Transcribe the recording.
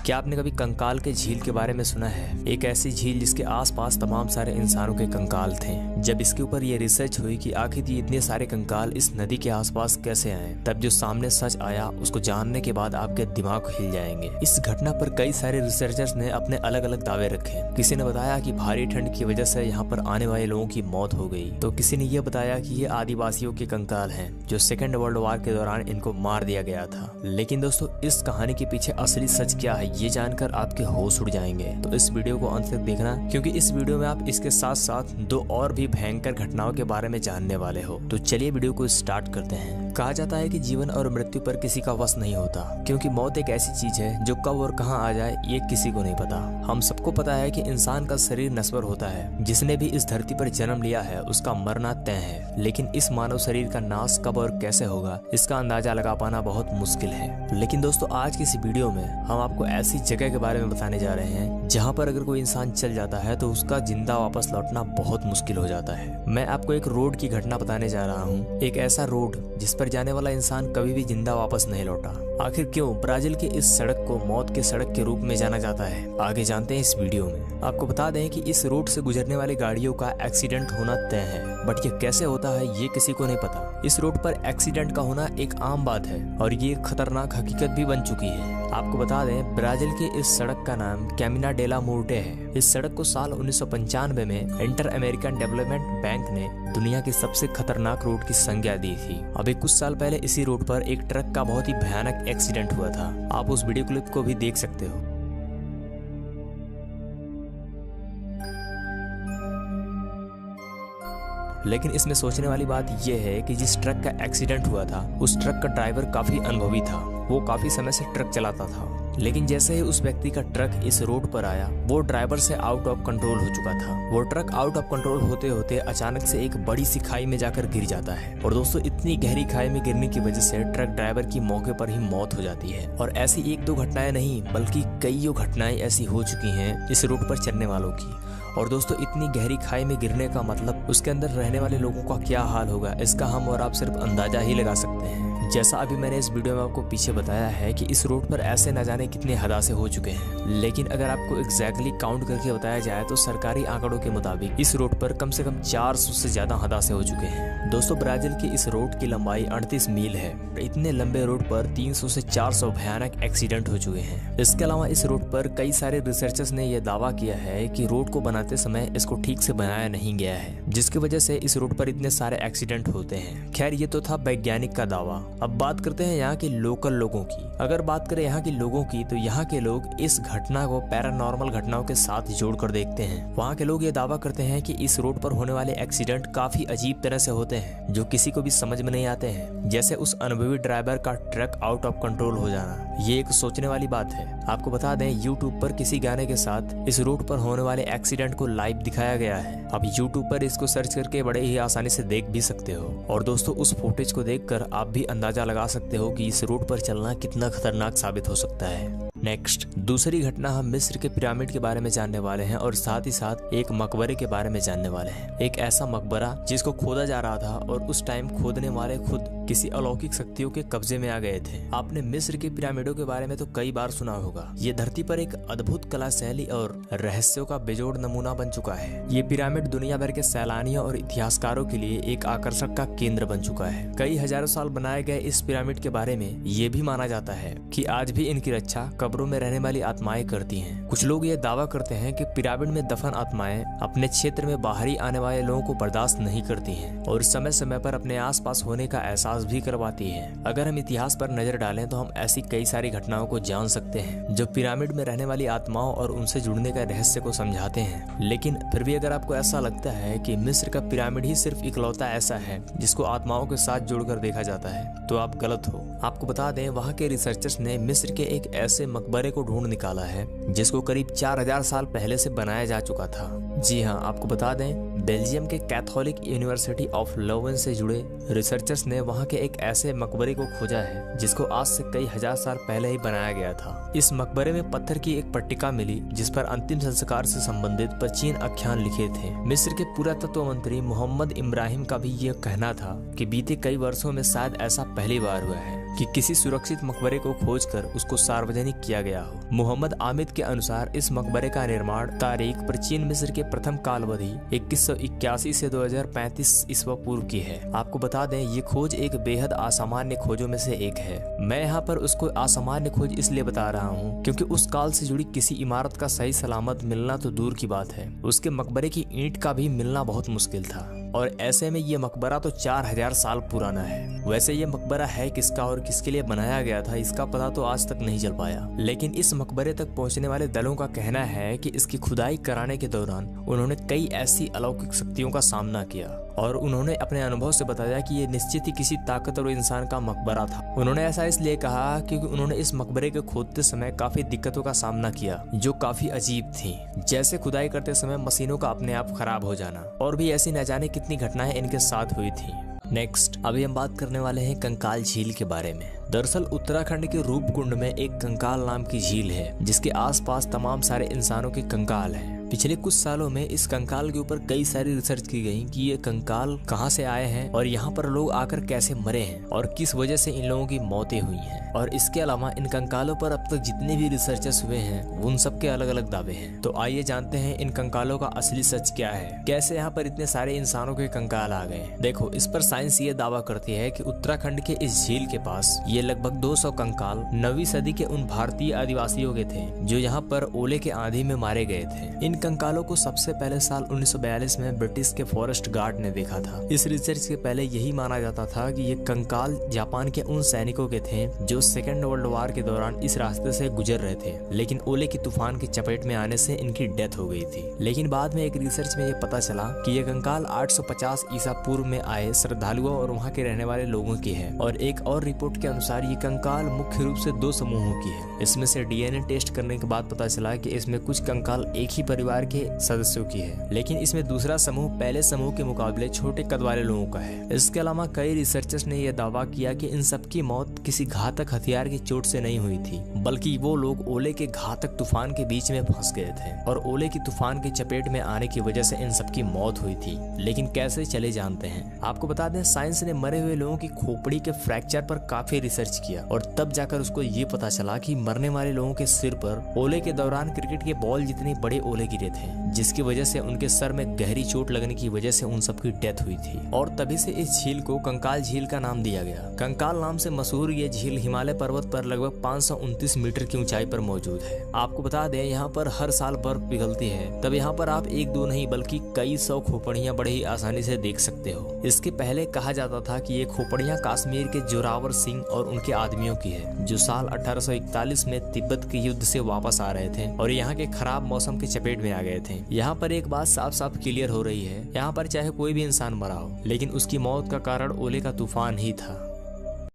क्या आपने कभी कंकाल के झील के बारे में सुना है? एक ऐसी झील जिसके आसपास तमाम सारे इंसानों के कंकाल थे। जब इसके ऊपर ये रिसर्च हुई कि आखिर ये इतने सारे कंकाल इस नदी के आसपास कैसे आए, तब जो सामने सच आया उसको जानने के बाद आपके दिमाग हिल जाएंगे। इस घटना पर कई सारे रिसर्चर्स ने अपने अलग अलग दावे रखे। किसी ने बताया कि भारी ठंड की वजह से यहाँ पर आने वाले लोगों की मौत हो गई, तो किसी ने यह बताया कि ये आदिवासियों के कंकाल हैं जो सेकेंड वर्ल्ड वॉर के दौरान इनको मार दिया गया था। लेकिन दोस्तों, इस कहानी के पीछे असली सच क्या है ये जानकर आपके होश उड़ जाएंगे। तो इस वीडियो को अंत तक देखना, क्योंकि इस वीडियो में आप इसके साथ साथ दो और भी भयंकर घटनाओं के बारे में जानने वाले हो। तो चलिए वीडियो को स्टार्ट करते हैं। कहा जाता है कि जीवन और मृत्यु पर किसी का वश नहीं होता, क्योंकि मौत एक ऐसी चीज है जो कब और कहां आ जाए ये किसी को नहीं पता। हम सबको पता है कि इंसान का शरीर नश्वर होता है। जिसने भी इस धरती पर जन्म लिया है उसका मरना तय है, लेकिन इस मानव शरीर का नाश कब और कैसे होगा इसका अंदाजा लगा पाना बहुत मुश्किल है। लेकिन दोस्तों, आज की इस वीडियो में हम आपको ऐसी जगह के बारे में बताने जा रहे हैं जहाँ पर अगर कोई इंसान चल जाता है तो उसका जिंदा वापस लौटना बहुत मुश्किल हो जाता है। मैं आपको एक रोड की घटना बताने जा रहा हूँ, एक ऐसा रोड जिस पर जाने वाला इंसान कभी भी जिंदा वापस नहीं लौटा। आखिर क्यों ब्राजील के इस सड़क को मौत के सड़क के रूप में जाना जाता है, आगे जानते हैं इस वीडियो में। आपको बता दें कि इस रोड से गुजरने वाली गाड़ियों का एक्सीडेंट होना तय है, बट ये कैसे होता है ये किसी को नहीं पता। इस रोड पर एक्सीडेंट का होना एक आम बात है और ये खतरनाक हकीकत भी बन चुकी है। आपको बता दें, ब्राजील की इस सड़क का नाम कैमिना डेला मोर्टे है। इस सड़क को साल 1995 में इंटर अमेरिकन डेवलपमेंट बैंक ने दुनिया की सबसे खतरनाक रोड की संज्ञा दी थी। अभी कुछ साल पहले इसी रोड पर एक ट्रक का बहुत ही भयानक एक्सीडेंट हुआ था। आप उस वीडियो क्लिप को भी देख सकते हो। लेकिन इसमें सोचने वाली बात यह है कि जिस ट्रक का एक्सीडेंट हुआ था उस ट्रक का ड्राइवर काफी अनुभवी था। वो काफी समय से ट्रक चलाता था, लेकिन जैसे ही उस व्यक्ति का ट्रक इस रोड पर आया वो ड्राइवर से आउट ऑफ कंट्रोल हो चुका था। वो ट्रक आउट ऑफ कंट्रोल होते होते अचानक से एक बड़ी सी खाई में जाकर गिर जाता है। और दोस्तों, इतनी गहरी खाई में गिरने की वजह से ट्रक ड्राइवर की मौके पर ही मौत हो जाती है। और ऐसी एक दो घटनाएं नहीं बल्कि कईयों घटनाएं ऐसी हो चुकी हैं इस रोड पर चलने वालों की। और दोस्तों, इतनी गहरी खाई में गिरने का मतलब उसके अंदर रहने वाले लोगों का क्या हाल होगा इसका हम और आप सिर्फ अंदाजा ही लगा सकते हैं। जैसा अभी मैंने इस वीडियो में आपको पीछे बताया है कि इस रोड पर ऐसे न जाने कितने हादसे हो चुके हैं, लेकिन अगर आपको एग्जैक्टली काउंट करके बताया जाए तो सरकारी आंकड़ों के मुताबिक इस रोड पर कम से कम 400 से ज्यादा हादसे हो चुके हैं। दोस्तों, ब्राजील की इस रोड की लंबाई 38 मील है। इतने लंबे रोड पर 300 से 400 भयानक एक्सीडेंट हो चुके हैं। इसके अलावा इस रोड पर कई सारे रिसर्चर्स ने यह दावा किया है कि रोड को बनाते समय इसको ठीक से बनाया नहीं गया है, जिसकी वजह से इस रोड पर इतने सारे एक्सीडेंट होते हैं। खैर, ये तो था वैज्ञानिक का दावा। अब बात करते हैं यहाँ के लोकल लोगों की। अगर बात करें यहाँ के लोगों की तो यहाँ के लोग इस घटना को पैरानॉर्मल घटनाओं के साथ जोड़कर देखते हैं। वहाँ के लोग ये दावा करते हैं कि इस रोड पर होने वाले एक्सीडेंट काफी अजीब तरह से होते हैं जो किसी को भी समझ में नहीं आते हैं। जैसे उस अनुभवी ड्राइवर का ट्रक आउट ऑफ कंट्रोल हो जाना, ये एक सोचने वाली बात है। आपको बता दें, यूट्यूब पर किसी गाने के साथ इस रोड पर होने वाले एक्सीडेंट को लाइव दिखाया गया है। अब यूट्यूब पर इसको सर्च करके बड़े ही आसानी से देख भी सकते हो। और दोस्तों, उस फुटेज को देखकर आप भी अंदाजा लगा सकते हो कि इस रोड पर चलना कितना खतरनाक साबित हो सकता है। नेक्स्ट, दूसरी घटना हम मिस्र के पिरामिड के बारे में जानने वाले हैं और साथ ही साथ एक मकबरे के बारे में जानने वाले हैं। एक ऐसा मकबरा जिसको खोदा जा रहा था और उस टाइम खोदने वाले खुद किसी अलौकिक शक्तियों के कब्जे में आ गए थे। आपने मिस्र के पिरामिडों के बारे में तो कई बार सुना होगा। ये धरती पर एक अद्भुत कला शैली और रहस्यों का बेजोड़ नमूना बन चुका है। ये पिरामिड दुनिया भर के सैलानियों और इतिहासकारों के लिए एक आकर्षण का केंद्र बन चुका है। कई हजारों साल बनाए गए इस पिरामिड के बारे में ये भी माना जाता है कि आज भी इनकी रक्षा कब्रों में रहने वाली आत्माएं करती हैं। कुछ लोग ये दावा करते हैं कि पिरामिड में दफन आत्माएं अपने क्षेत्र में बाहरी आने वाले लोगों को बर्दाश्त नहीं करती हैं और समय समय पर अपने आसपास होने का एहसास भी करवाती हैं। अगर हम इतिहास पर नजर डालें तो हम ऐसी कई सारी घटनाओं को जान सकते हैं जो पिरामिड में रहने वाली आत्माओं और उनसे जुड़ने का रहस्य को समझाते हैं। लेकिन फिर भी अगर आपको ऐसा लगता है कि मिस्र का पिरामिड ही सिर्फ इकलौता ऐसा है जिसको आत्माओं के साथ जोड़कर देखा जाता है, तो आप गलत हो। आपको बता दें, वहाँ के रिसर्चर्स ने मिस्र के एक ऐसे मकबरे को ढूंढ निकाला है जिसको करीब 4000 साल पहले से बनाया जा चुका था। जी हाँ, आपको बता दें, बेल्जियम के कैथोलिक यूनिवर्सिटी ऑफ लवन से जुड़े रिसर्चर्स ने वहाँ के एक ऐसे मकबरे को खोजा है जिसको आज से कई हजार साल पहले ही बनाया गया था। इस मकबरे में पत्थर की एक पट्टिका मिली जिस पर अंतिम संस्कार से संबंधित प्राचीन आख्यान लिखे थे। मिस्र के पुरातत्व मंत्री मोहम्मद इब्राहिम का भी यह कहना था कि बीते कई वर्षों में शायद ऐसा पहली बार हुआ है। कि किसी सुरक्षित मकबरे को खोजकर उसको सार्वजनिक किया गया हो। मोहम्मद आमिद के अनुसार इस मकबरे का निर्माण तारीख प्राचीन मिस्र के प्रथम कालवधि 2181 से 2035 ईस्वी पूर्व की है। आपको बता दें ये खोज एक बेहद असामान्य खोजों में से एक है। मैं यहाँ पर उसको असामान्य खोज इसलिए बता रहा हूँ क्योंकि उस काल से जुड़ी किसी इमारत का सही सलामत मिलना तो दूर की बात है, उसके मकबरे की ईंट का भी मिलना बहुत मुश्किल था। और ऐसे में ये मकबरा तो 4000 साल पुराना है। वैसे ये मकबरा है किसका और किसके लिए बनाया गया था इसका पता तो आज तक नहीं चल पाया, लेकिन इस मकबरे तक पहुंचने वाले दलों का कहना है कि इसकी खुदाई कराने के दौरान उन्होंने कई ऐसी अलौकिक शक्तियों का सामना किया और उन्होंने अपने अनुभव से बताया कि ये निश्चित ही किसी ताकतवर इंसान का मकबरा था। उन्होंने ऐसा इसलिए कहा क्योंकि उन्होंने इस मकबरे को खोदते समय काफी दिक्कतों का सामना किया जो काफी अजीब थी, जैसे खुदाई करते समय मशीनों का अपने आप खराब हो जाना और भी ऐसी न जाने कितनी घटनाएं इनके साथ हुई थी। नेक्स्ट अभी हम बात करने वाले हैं कंकाल झील के बारे में। दरअसल उत्तराखंड के रूपकुंड में एक कंकाल नाम की झील है जिसके आसपास तमाम सारे इंसानों के कंकाल हैं। पिछले कुछ सालों में इस कंकाल के ऊपर कई सारी रिसर्च की गई कि ये कंकाल कहां से आए हैं और यहाँ पर लोग आकर कैसे मरे हैं और किस वजह से इन लोगों की मौतें हुई हैं। और इसके अलावा इन कंकालों पर अब तक जितने भी रिसर्चर्स हुए हैं उन सब के अलग अलग दावे हैं। तो आइए जानते हैं इन कंकालों का असली सच क्या है, कैसे यहाँ पर इतने सारे इंसानों के कंकाल आ गए। देखो, इस पर साइंस ये दावा करती है कि उत्तराखंड के इस झील के पास ये लगभग 200 कंकाल 9वीं सदी के उन भारतीय आदिवासियों के थे जो यहाँ पर ओले के आंधी में मारे गए थे। इन कंकालों को सबसे पहले साल 1942 में ब्रिटिश के फॉरेस्ट गार्ड ने देखा था। इस रिसर्च के पहले यही माना जाता था कि ये कंकाल जापान के उन सैनिकों के थे जो सेकेंड वर्ल्ड वॉर के दौरान इस रास्ते से गुजर रहे थे, लेकिन ओले की तूफान की चपेट में आने से इनकी डेथ हो गई थी। लेकिन बाद में एक रिसर्च में ये पता चला कि ये कंकाल 850 ईसा पूर्व में आए श्रद्धालुओं और वहाँ के रहने वाले लोगों की है। और एक और रिपोर्ट के अनुसार ये कंकाल मुख्य रूप से 2 समूहों की है। इसमें से डीएनए टेस्ट करने के बाद पता चला कि इसमें कुछ कंकाल एक ही परिवार के सदस्यों की है, लेकिन इसमें दूसरा समूह पहले समूह के मुकाबले छोटे कद वाले लोगों का है। इसके अलावा कई रिसर्चर्स ने यह दावा किया कि इन सब की मौत किसी घातक हथियार की चोट से नहीं हुई थी, बल्कि वो लोग ओले के घातक तूफान के बीच में फंस गए थे और ओले की तूफान की चपेट में आने की वजह से इन सब की मौत हुई थी। लेकिन कैसे, चले जानते हैं। आपको बता दें, साइंस ने मरे हुए लोगों की खोपड़ी के फ्रैक्चर पर काफी रिसर्च किया और तब जाकर उसको ये पता चला कि मरने वाले लोगों के सिर पर ओले के दौरान क्रिकेट के बॉल जितने बड़े ओले गिरे थे, जिसकी वजह से उनके सर में गहरी चोट लगने की वजह से उन सबकी डेथ हुई थी। और तभी से इस झील को कंकाल झील का नाम दिया गया। कंकाल नाम से मशहूर ये झील हिमालय पर्वत पर लगभग 529 मीटर की ऊंचाई पर मौजूद है। आपको बता दें, यहाँ पर हर साल बर्फ पिघलती है, तब यहाँ पर आप 1-2 नहीं बल्कि कई 100 खोपड़ियाँ बड़े ही आसानी से देख सकते हो। इसके पहले कहा जाता था कि ये खोपड़ियाँ कश्मीर के जोरावर सिंह और उनके आदमियों की है, जो साल 1841 में तिब्बत के युद्ध से वापस आ रहे थे और यहाँ के खराब मौसम की चपेट में आ गए थे। यहाँ पर एक बात साफ साफ क्लियर हो रही है, यहाँ पर चाहे कोई भी इंसान मरा हो, लेकिन उसकी मौत का कारण ओले का तूफान ही था।